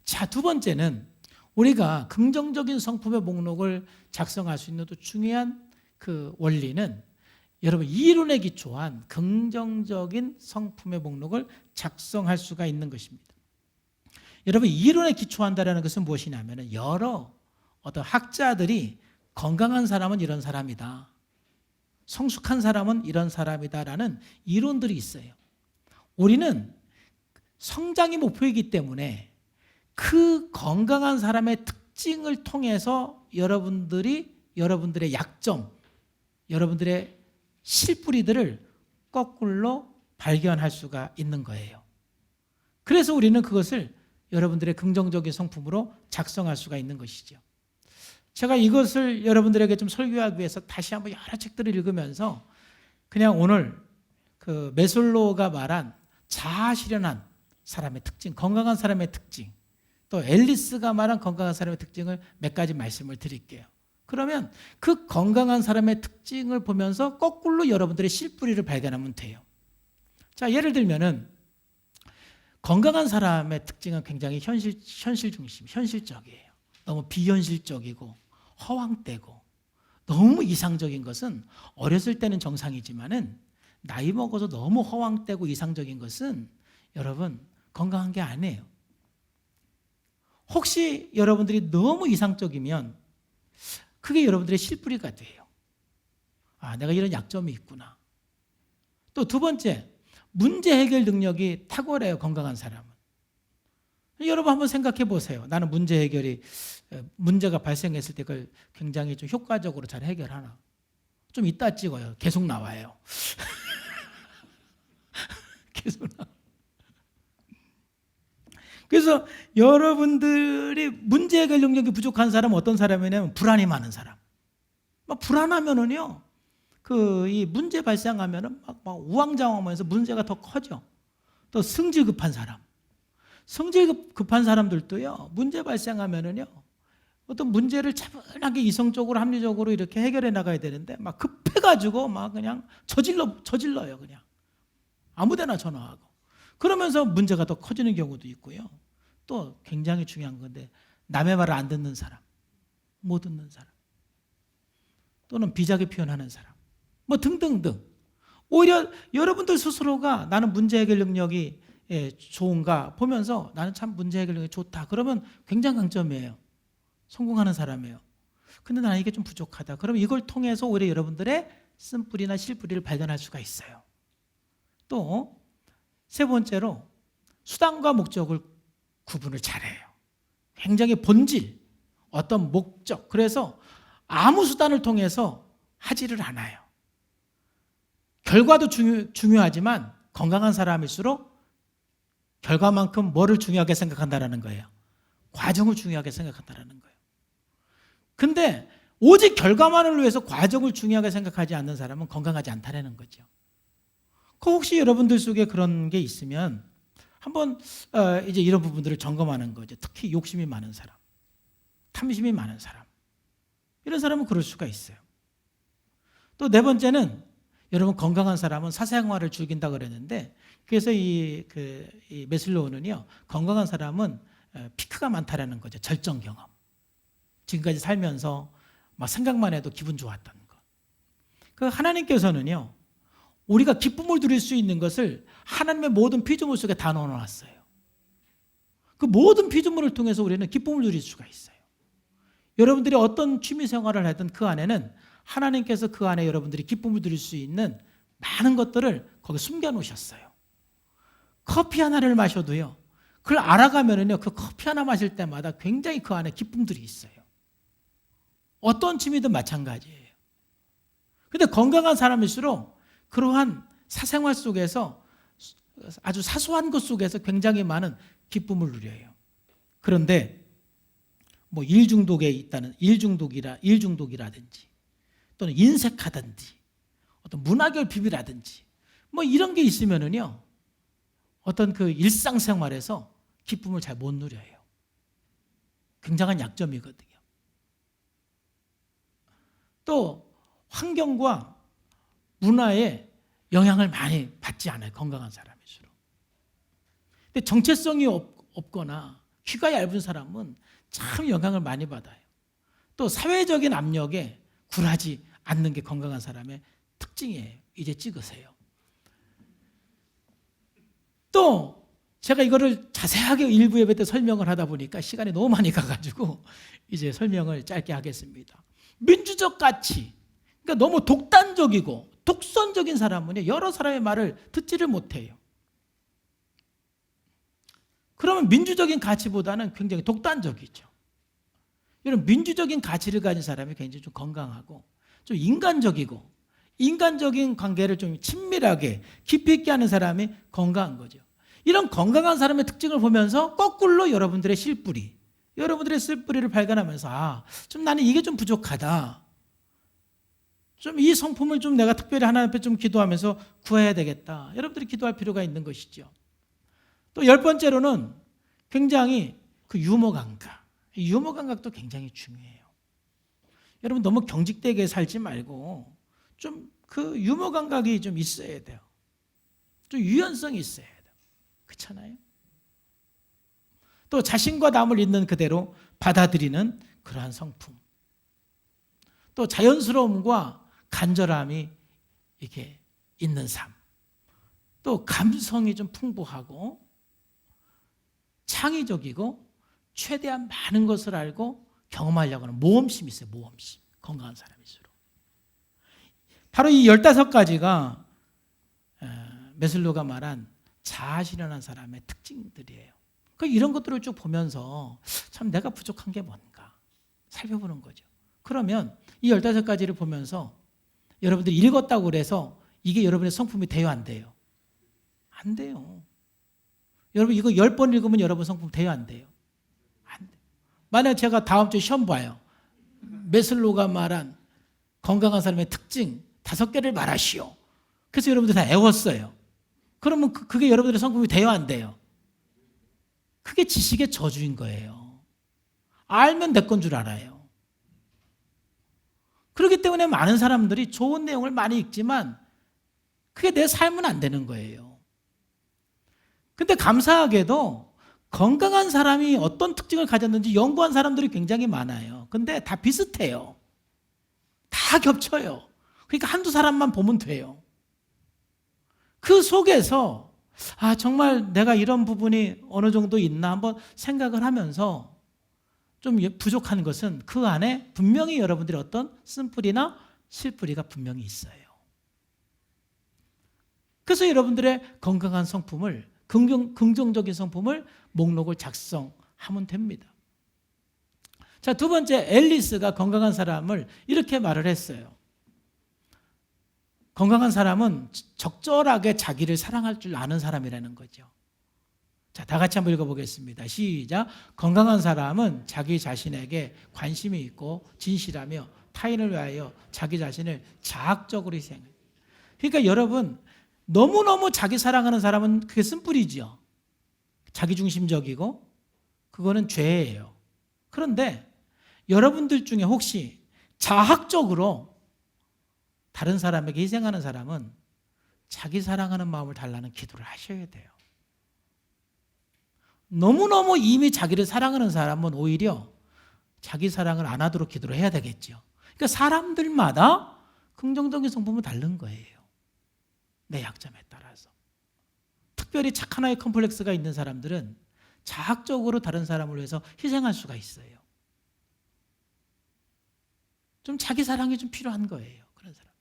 자, 두 번째는 우리가 긍정적인 성품의 목록을 작성할 수 있는 또 중요한 그 원리는 여러분 이론에 기초한 긍정적인 성품의 목록을 작성할 수가 있는 것입니다. 여러분 이론에 기초한다는 것은 무엇이냐면 여러 어떤 학자들이 건강한 사람은 이런 사람이다, 성숙한 사람은 이런 사람이다라는 이론들이 있어요. 우리는 성장이 목표이기 때문에 그 건강한 사람의 특징을 통해서 여러분들의 약점, 여러분들의 실뿌리들을 거꾸로 발견할 수가 있는 거예요. 그래서 우리는 그것을 여러분들의 긍정적인 성품으로 작성할 수가 있는 것이죠. 제가 이것을 여러분들에게 좀 설교하기 위해서 다시 한번 여러 책들을 읽으면서 그냥 오늘 그 메슬로우가 말한 자아실현한 사람의 특징, 건강한 사람의 특징, 또 앨리스가 말한 건강한 사람의 특징을 몇 가지 말씀을 드릴게요. 그러면 그 건강한 사람의 특징을 보면서 거꾸로 여러분들의 실뿌리를 발견하면 돼요. 자, 예를 들면은 건강한 사람의 특징은 굉장히 현실 중심, 현실적이에요. 너무 비현실적이고 허황되고 너무 이상적인 것은 어렸을 때는 정상이지만은 나이 먹어서 너무 허황되고 이상적인 것은 여러분 건강한 게 아니에요. 혹시 여러분들이 너무 이상적이면 그게 여러분들의 실뿌리가 돼요. 아, 내가 이런 약점이 있구나. 또 두 번째, 문제 해결 능력이 탁월해요, 건강한 사람은. 여러분 한번 생각해 보세요. 나는 문제가 발생했을 때 그걸 굉장히 좀 효과적으로 잘 해결하나? 좀 이따 찍어요. 계속 나와요. 계속 나와. 그래서 여러분들이 문제 해결 능력이 부족한 사람은 어떤 사람이냐면 불안이 많은 사람. 막 불안하면은요, 이 문제 발생하면은 막 우왕좌왕하면서 문제가 더 커져. 또 성질 급한 사람. 성질 급한 사람들도요, 문제 발생하면은요, 어떤 문제를 차분하게 이성적으로 합리적으로 이렇게 해결해 나가야 되는데 막 급해가지고 막 그냥 저질러요, 그냥. 아무데나 전화하고. 그러면서 문제가 더 커지는 경우도 있고요. 또 굉장히 중요한 건데 남의 말을 안 듣는 사람, 못 듣는 사람, 또는 비자게 표현하는 사람, 뭐 등등등. 오히려 여러분들 스스로가 나는 문제 해결 능력이 좋은가 보면서 나는 참 문제 해결 능력이 좋다. 그러면 굉장히 강점이에요. 성공하는 사람이에요. 근데 나는 이게 좀 부족하다. 그러면 이걸 통해서 오히려 여러분들의 쓴뿌리나 실뿌리를 발견할 수가 있어요. 또 세 번째로 수단과 목적을 구분을 잘해요. 굉장히 본질, 어떤 목적. 그래서 아무 수단을 통해서 하지를 않아요. 결과도 중요하지만 건강한 사람일수록 결과만큼 뭐를 중요하게 생각한다는 거예요. 과정을 중요하게 생각한다는 거예요. 근데 오직 결과만을 위해서 과정을 중요하게 생각하지 않는 사람은 건강하지 않다는 거죠. 혹시 여러분들 속에 그런 게 있으면 한번 이제 이런 부분들을 점검하는 거죠. 특히 욕심이 많은 사람, 탐심이 많은 사람, 이런 사람은 그럴 수가 있어요. 또 네 번째는 여러분 건강한 사람은 사생활을 즐긴다 그랬는데, 그래서 이 메슬로우는요, 건강한 사람은 피크가 많다라는 거죠. 절정 경험. 지금까지 살면서 막 생각만 해도 기분 좋았던 거. 그 하나님께서는요, 우리가 기쁨을 누릴 수 있는 것을 하나님의 모든 피조물 속에 다 넣어놨어요. 그 모든 피조물을 통해서 우리는 기쁨을 누릴 수가 있어요. 여러분들이 어떤 취미 생활을 하든 그 안에는 하나님께서 그 안에 여러분들이 기쁨을 누릴 수 있는 많은 것들을 거기 숨겨놓으셨어요. 커피 하나를 마셔도요, 그걸 알아가면은요, 그 커피 하나 마실 때마다 굉장히 그 안에 기쁨들이 있어요. 어떤 취미든 마찬가지예요. 근데 건강한 사람일수록 그러한 사생활 속에서 아주 사소한 것 속에서 굉장히 많은 기쁨을 누려요. 그런데 뭐 일 중독이라든지 또는 인색하든지 어떤 문화결핍이라든지 뭐 이런 게 있으면은요, 어떤 그 일상생활에서 기쁨을 잘 못 누려요. 굉장한 약점이거든요. 또 환경과 문화에 영향을 많이 받지 않아요, 건강한 사람일수록. 근데 정체성이 없거나 귀가 얇은 사람은 참 영향을 많이 받아요. 또 사회적인 압력에 굴하지 않는 게 건강한 사람의 특징이에요. 이제 찍으세요. 또 제가 이거를 자세하게 일부 예배 때 설명을 하다 보니까 시간이 너무 많이 가가지고 이제 설명을 짧게 하겠습니다. 민주적 가치, 그러니까 너무 독단적이고 독선적인 사람은 여러 사람의 말을 듣지를 못해요. 그러면 민주적인 가치보다는 굉장히 독단적이죠. 이런 민주적인 가치를 가진 사람이 굉장히 좀 건강하고 좀 인간적인 관계를 좀 친밀하게 깊이 있게 하는 사람이 건강한 거죠. 이런 건강한 사람의 특징을 보면서 거꾸로 여러분들의 쓸뿌리를 발견하면서 좀 나는 이게 좀 부족하다. 좀 이 성품을 좀 내가 특별히 하나님 앞에 좀 기도하면서 구해야 되겠다. 여러분들이 기도할 필요가 있는 것이죠. 또 10번째로는 굉장히 그 유머 감각도 굉장히 중요해요. 여러분 너무 경직되게 살지 말고 좀 그 유머 감각이 좀 있어야 돼요. 좀 유연성이 있어야 돼요. 그렇잖아요? 또 자신과 남을 있는 그대로 받아들이는 그러한 성품. 또 자연스러움과 간절함이 이렇게 있는 삶. 또 감성이 좀 풍부하고 창의적이고 최대한 많은 것을 알고 경험하려고 하는 모험심이 있어요. 모험심. 건강한 사람일수록. 바로 이 15가지가 메슬로가 말한 자아실현한 사람의 특징들이에요. 이런 것들을 쭉 보면서 참 내가 부족한 게 뭔가 살펴보는 거죠. 그러면 이 15가지를 보면서 여러분들이 읽었다고 그래서 이게 여러분의 성품이 돼요, 안 돼요? 안 돼요. 여러분 이거 10번 읽으면 여러분 성품 돼요, 안 돼요? 안 돼요. 만약 제가 다음 주에 시험 봐요. 메슬로가 말한 건강한 사람의 특징 5개를 말하시오. 그래서 여러분들 다 애웠어요. 그러면 그게 여러분들의 성품이 돼요, 안 돼요? 그게 지식의 저주인 거예요. 알면 내 건 줄 알아요. 그렇기 때문에 많은 사람들이 좋은 내용을 많이 읽지만 그게 내 삶은 안 되는 거예요. 근데 감사하게도 건강한 사람이 어떤 특징을 가졌는지 연구한 사람들이 굉장히 많아요. 근데 다 비슷해요. 다 겹쳐요. 그러니까 한두 사람만 보면 돼요. 그 속에서 정말 내가 이런 부분이 어느 정도 있나 한번 생각을 하면서 좀 부족한 것은 그 안에 분명히 여러분들이 어떤 쓴뿌리나 실뿌리가 분명히 있어요. 그래서 여러분들의 건강한 성품을 긍정적인 성품을 목록을 작성하면 됩니다. 자, 두 번째, 앨리스가 건강한 사람을 이렇게 말을 했어요. 건강한 사람은 적절하게 자기를 사랑할 줄 아는 사람이라는 거죠. 자, 다 같이 한번 읽어보겠습니다. 시작. 건강한 사람은 자기 자신에게 관심이 있고 진실하며 타인을 위하여 자기 자신을 자학적으로 희생해요. 그러니까 여러분 너무너무 자기 사랑하는 사람은 그게 쓴뿌리죠. 자기중심적이고 그거는 죄예요. 그런데 여러분들 중에 혹시 자학적으로 다른 사람에게 희생하는 사람은 자기 사랑하는 마음을 달라는 기도를 하셔야 돼요. 너무너무 이미 자기를 사랑하는 사람은 오히려 자기 사랑을 안 하도록 기도를 해야 되겠죠. 그러니까 사람들마다 긍정적인 성품은 다른 거예요. 내 약점에 따라서. 특별히 착한 아이 컴플렉스가 있는 사람들은 자학적으로 다른 사람을 위해서 희생할 수가 있어요. 좀 자기 사랑이 좀 필요한 거예요. 그런 사람.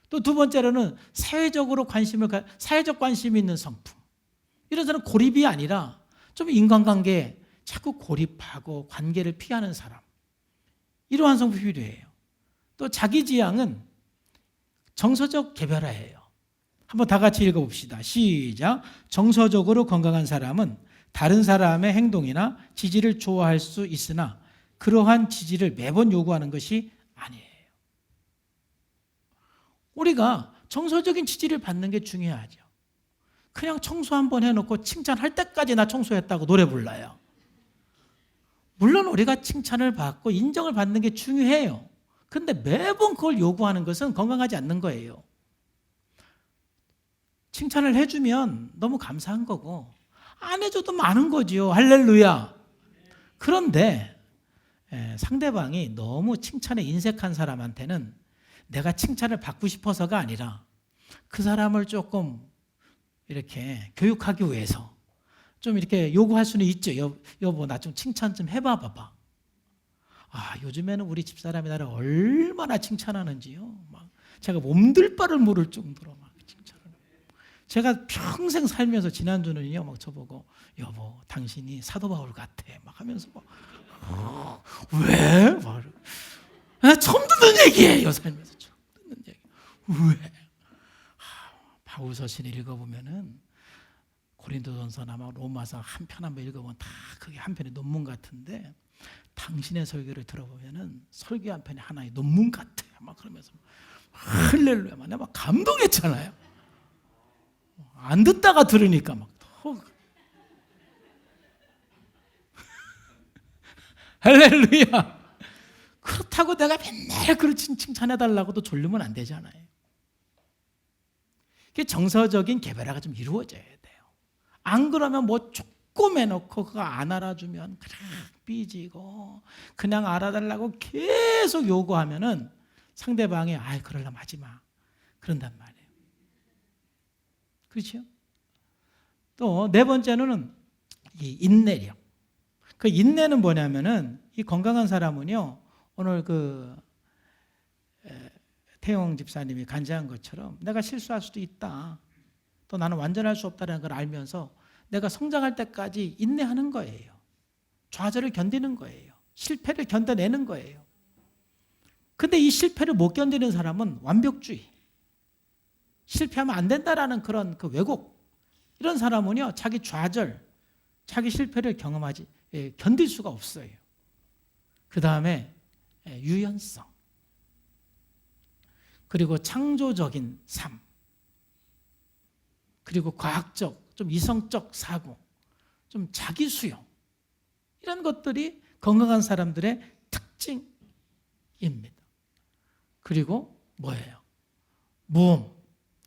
또 두 번째로는 사회적 관심이 있는 성품. 이런 사람은 고립이 아니라 좀 인간관계에 자꾸 고립하고 관계를 피하는 사람. 이러한 성품이 필요해요. 또 자기 지향은 정서적 개별화예요. 한번 다 같이 읽어봅시다. 시작. 정서적으로 건강한 사람은 다른 사람의 행동이나 지지를 좋아할 수 있으나 그러한 지지를 매번 요구하는 것이 아니에요. 우리가 정서적인 지지를 받는 게 중요하죠. 그냥 청소 한번 해놓고 칭찬할 때까지 나 청소했다고 노래 불러요. 물론 우리가 칭찬을 받고 인정을 받는 게 중요해요. 그런데 매번 그걸 요구하는 것은 건강하지 않는 거예요. 칭찬을 해주면 너무 감사한 거고 안 해줘도 많은 거지요. 할렐루야. 그런데 상대방이 너무 칭찬에 인색한 사람한테는 내가 칭찬을 받고 싶어서가 아니라 그 사람을 조금 이렇게 교육하기 위해서 좀 이렇게 요구할 수는 있죠. 여보, 나 좀 칭찬 좀 해봐 봐봐. 요즘에는 우리 집사람이 나를 얼마나 칭찬하는지요. 막 제가 몸둘 바를 모를 정도로 막 칭찬을. 제가 평생 살면서 지난주는요, 막 저보고 여보, 당신이 사도 바울 같아. 막 하면서 막 왜? 막 처음 듣는 얘기예요, 살면서 처음 듣는 얘기. 왜? 바울서 신을 읽어보면은 고린도전서나 막 로마서 한 편 한 편 읽어보면 다 그게 한 편의 논문 같은데 당신의 설교를 들어보면은 설교 한 편이 하나의 논문 같아. 막 그러면서 할렐루야, 막 감동했잖아요. 안 듣다가 들으니까 막 더 할렐루야. 그렇다고 내가 맨날 그렇게 칭찬해달라고도 졸리면 안 되잖아요. 그게 정서적인 개별화가 좀 이루어져야 돼요. 안 그러면 뭐 조금 해놓고 그거 안 알아주면 그냥 삐지고 그냥 알아달라고 계속 요구하면은 상대방이 그러려면 하지 마. 그런단 말이에요. 그렇죠? 또 네 번째는 이 인내력. 그 인내는 뭐냐면은 이 건강한 사람은요, 오늘 태용 집사님이 간증한 것처럼 내가 실수할 수도 있다. 또 나는 완전할 수 없다는 걸 알면서 내가 성장할 때까지 인내하는 거예요. 좌절을 견디는 거예요. 실패를 견뎌내는 거예요. 근데 이 실패를 못 견디는 사람은 완벽주의, 실패하면 안 된다라는 그런 그 왜곡, 이런 사람은요, 자기 좌절, 자기 실패를 견딜 수가 없어요. 그 다음에 유연성, 그리고 창조적인 삶, 그리고 과학적, 좀 이성적 사고, 좀 자기 수용, 이런 것들이 건강한 사람들의 특징입니다. 그리고 뭐예요? 모험.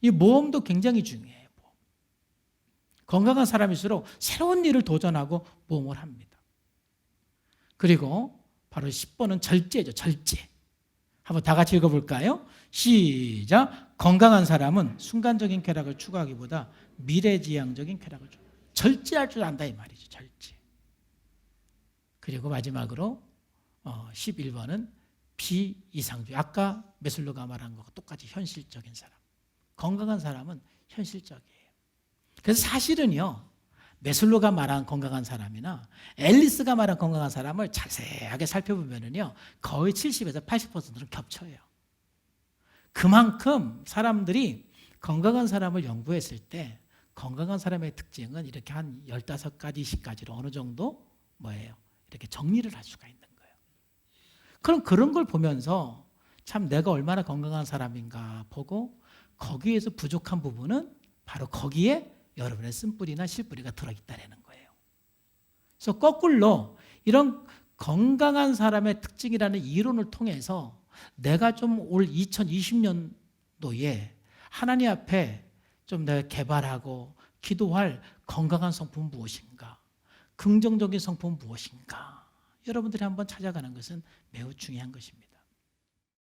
이 모험도 굉장히 중요해요. 모험. 건강한 사람일수록 새로운 일을 도전하고 모험을 합니다. 그리고 바로 10번은 절제죠. 절제. 한번 다 같이 읽어볼까요? 시작. 건강한 사람은 순간적인 쾌락을 추구하기보다 미래지향적인 쾌락을 추구해요. 절제할 줄 안다 이 말이죠. 절제. 그리고 마지막으로 11번은 비이상주의. 아까 메슬로가 말한 것과 똑같이 현실적인 사람. 건강한 사람은 현실적이에요. 그래서 사실은요, 메슬로가 말한 건강한 사람이나 앨리스가 말한 건강한 사람을 자세하게 살펴보면요, 거의 70에서 80%는 겹쳐요. 그만큼 사람들이 건강한 사람을 연구했을 때 건강한 사람의 특징은 이렇게 한 15가지, 20가지로 어느 정도 뭐예요? 이렇게 정리를 할 수가 있는 거예요. 그럼 그런 걸 보면서 참 내가 얼마나 건강한 사람인가 보고 거기에서 부족한 부분은 바로 거기에 여러분의 쓴뿌리나 실뿌리가 들어있다는 거예요. 그래서 거꾸로 이런 건강한 사람의 특징이라는 이론을 통해서 내가 좀 올 2020년도에 하나님 앞에 좀 내가 개발하고 기도할 건강한 성품은 무엇인가? 긍정적인 성품은 무엇인가? 여러분들이 한번 찾아가는 것은 매우 중요한 것입니다.